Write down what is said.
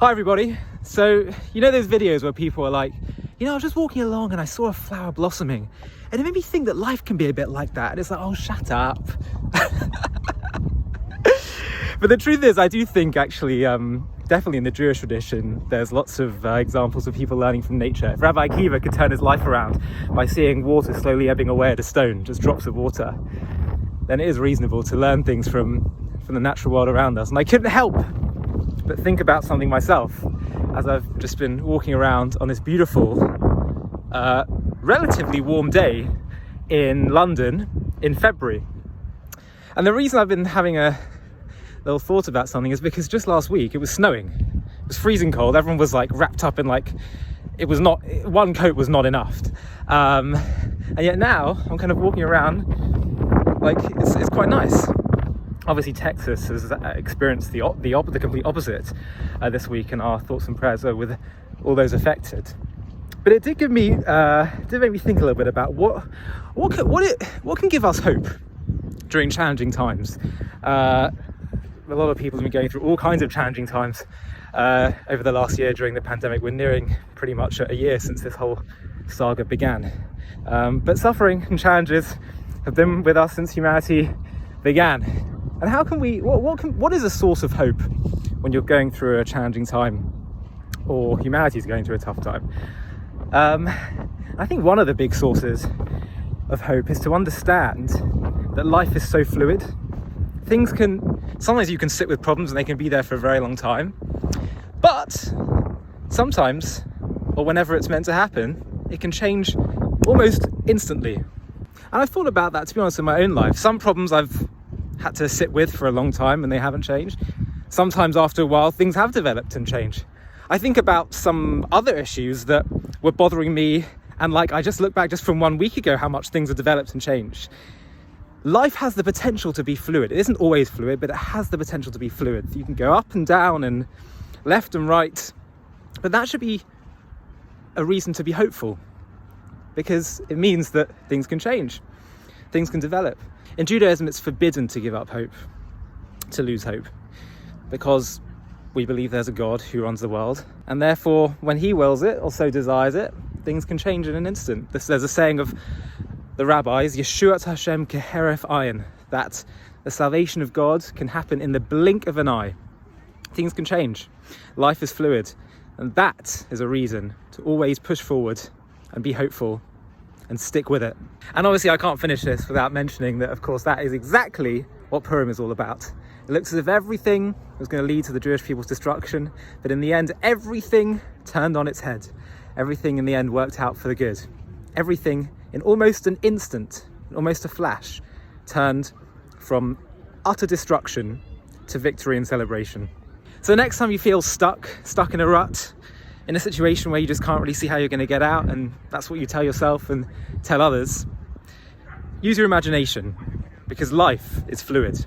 Hi everybody. So, you know those videos where people are like, I was just walking along and I saw a flower blossoming and it made me think that life can be a bit like that. And it's like, oh, shut up. But the truth is, I do think actually, definitely in the Jewish tradition, there's lots of examples of people learning from nature. If Rabbi Akiva could turn his life around by seeing water slowly ebbing away at a stone, just drops of water, then it is reasonable to learn things from the natural world around us. And I couldn't help but think about something myself as I've just been walking around on this beautiful, relatively warm day in London in February. And the reason I've been having a little thought about something is because just last week it was snowing. It was freezing cold. Everyone was like wrapped up in it was not, one coat was not enough. And yet now I'm kind of walking around like it's quite nice. Obviously Texas has experienced the complete opposite this week, and our thoughts and prayers are with all those affected. But it did make me think a little bit about what can give us hope during challenging times. A lot of people have been going through all kinds of challenging times over the last year during the pandemic. We're nearing pretty much a year since this whole saga began. But suffering and challenges have been with us since humanity began. And how can what is a source of hope when you're going through a challenging time, or humanity's going through a tough time? I think one of the big sources of hope is to understand that life is so fluid. Sometimes you can sit with problems and they can be there for a very long time, but sometimes, or whenever it's meant to happen, it can change almost instantly. And I've thought about that, to be honest, in my own life. Some problems I've had to sit with for a long time and they haven't changed. Sometimes after a while things have developed and changed. I think about some other issues that were bothering me, and I just look back just from 1 week ago how much things have developed and changed. Life has the potential to be fluid. It isn't always fluid, but it has the potential to be fluid. You can go up and down and left and right, but that should be a reason to be hopeful, because it means that things can change, things can develop. In Judaism, it's forbidden to give up hope, to lose hope, because we believe there's a God who runs the world, and therefore when he wills it or so desires it, things can change in an instant. There's a saying of the rabbis, Yeshuat Hashem keheref ayin, that the salvation of God can happen in the blink of an eye. Things can change. Life is fluid, and that is a reason to always push forward and be hopeful and stick with it. And obviously I can't finish this without mentioning that, of course, that is exactly what Purim is all about. It looks as if everything was going to lead to the Jewish people's destruction, but in the end everything turned on its head. Everything in the end worked out for the good. Everything in almost an instant, almost a flash, turned from utter destruction to victory and celebration. So next time you feel stuck in a rut, in a situation where you just can't really see how you're going to get out, and that's what you tell yourself and tell others, use your imagination, because life is fluid.